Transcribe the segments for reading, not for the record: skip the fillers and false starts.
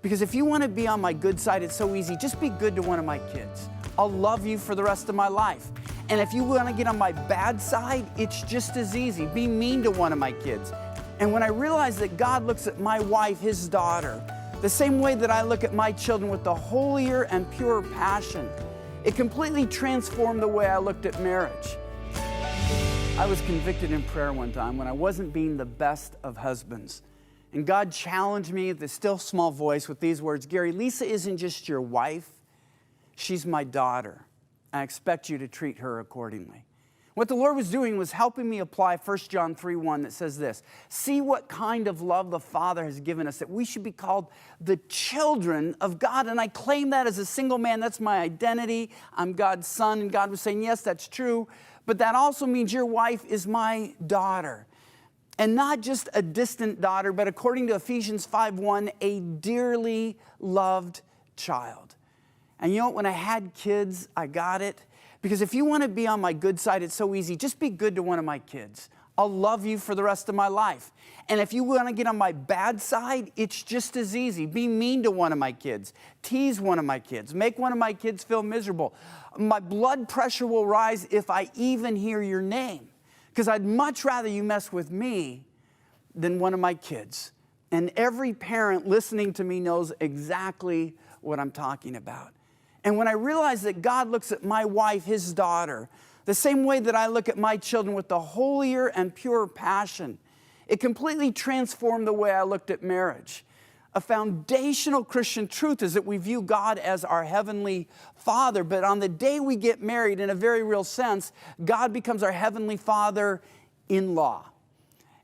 Because if you want to be on my good side, it's so easy. Just be good to one of my kids. I'll love you for the rest of my life. And if you want to get on my bad side, it's just as easy. Be mean to one of my kids. And when I realized that God looks at my wife, his daughter, the same way that I look at my children with the holier and purer passion, it completely transformed the way I looked at marriage. I was convicted in prayer one time when I wasn't being the best of husbands. And God challenged me with a still small voice with these words, Gary, Lisa isn't just your wife, she's my daughter. I expect you to treat her accordingly. What the Lord was doing was helping me apply 1 John 3:1 that says this, see what kind of love the Father has given us, that we should be called the children of God. And I claim that as a single man. That's my identity. I'm God's son. And God was saying, yes, that's true. But that also means your wife is my daughter. And not just a distant daughter, but according to Ephesians 5:1, a dearly loved child. And you know what? When I had kids, I got it. Because if you want to be on my good side, it's so easy. Just be good to one of my kids. I'll love you for the rest of my life. And if you want to get on my bad side, it's just as easy. Be mean to one of my kids. Tease one of my kids. Make one of my kids feel miserable. My blood pressure will rise if I even hear your name. Because I'd much rather you mess with me than one of my kids. And every parent listening to me knows exactly what I'm talking about. And when I realized that God looks at my wife, his daughter, the same way that I look at my children with the holier and purer passion, it completely transformed the way I looked at marriage. A foundational Christian truth is that we view God as our heavenly Father. But on the day we get married, in a very real sense, God becomes our heavenly Father-in-law.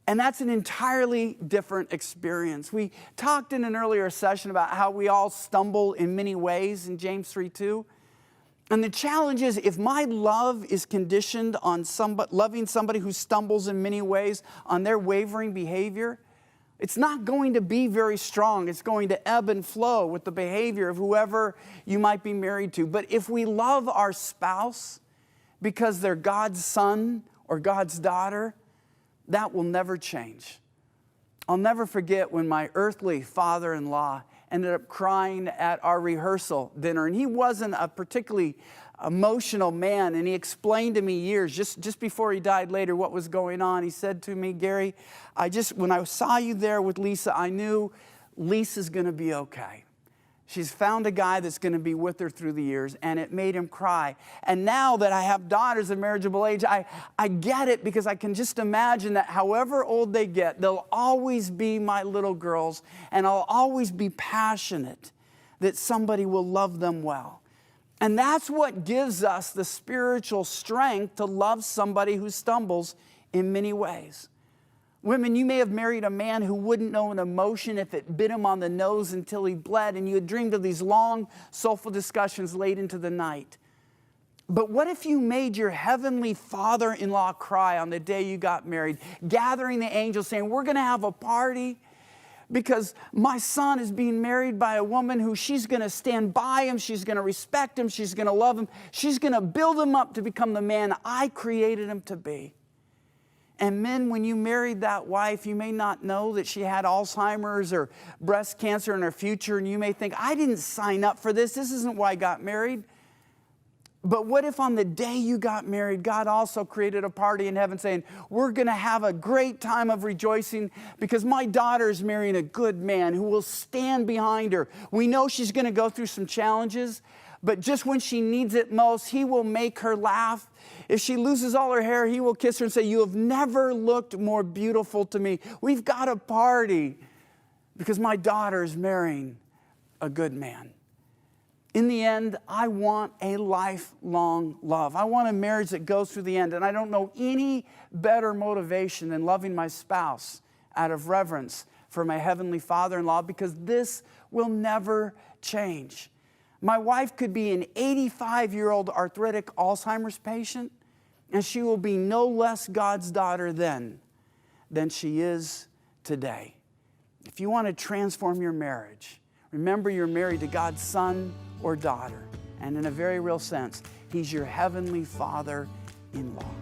And that's an entirely different experience. We talked in an earlier session about how we all stumble in many ways in James 3:2. And the challenge is, if my love is conditioned on loving somebody who stumbles in many ways, on their wavering behavior, it's not going to be very strong. It's going to ebb and flow with the behavior of whoever you might be married to. But if we love our spouse because they're God's son or God's daughter, that will never change. I'll never forget when my earthly father-in-law ended up crying at our rehearsal dinner. And he wasn't a particularly emotional man. And he explained to me years, just before he died later, what was going on. He said to me, Gary, when I saw you there with Lisa, I knew Lisa's going to be okay. She's found a guy that's going to be with her through the years, and it made him cry. And now that I have daughters of marriageable age, I get it, because I can just imagine that however old they get, they'll always be my little girls, and I'll always be passionate that somebody will love them well. And that's what gives us the spiritual strength to love somebody who stumbles in many ways. Women, you may have married a man who wouldn't know an emotion if it bit him on the nose until he bled, and you had dreamed of these long, soulful discussions late into the night. But what if you made your heavenly father-in-law cry on the day you got married, gathering the angels saying, we're going to have a party because my son is being married by a woman who she's going to stand by him, she's going to respect him, she's going to love him, she's going to build him up to become the man I created him to be. And men, when you married that wife, you may not know that she had Alzheimer's or breast cancer in her future, and you may think, I didn't sign up for this. This isn't why I got married. But what if on the day you got married, God also created a party in heaven saying, we're going to have a great time of rejoicing because my daughter is marrying a good man who will stand behind her. We know she's going to go through some challenges, but just when she needs it most, he will make her laugh. If she loses all her hair, he will kiss her and say, you have never looked more beautiful to me. We've got a party because my daughter is marrying a good man. In the end, I want a lifelong love. I want a marriage that goes through the end. And I don't know any better motivation than loving my spouse out of reverence for my heavenly father-in-law, because this will never change. My wife could be an 85-year-old arthritic Alzheimer's patient, and she will be no less God's daughter then than she is today. If you want to transform your marriage, remember you're married to God's son or daughter, and in a very real sense, he's your heavenly father-in-law.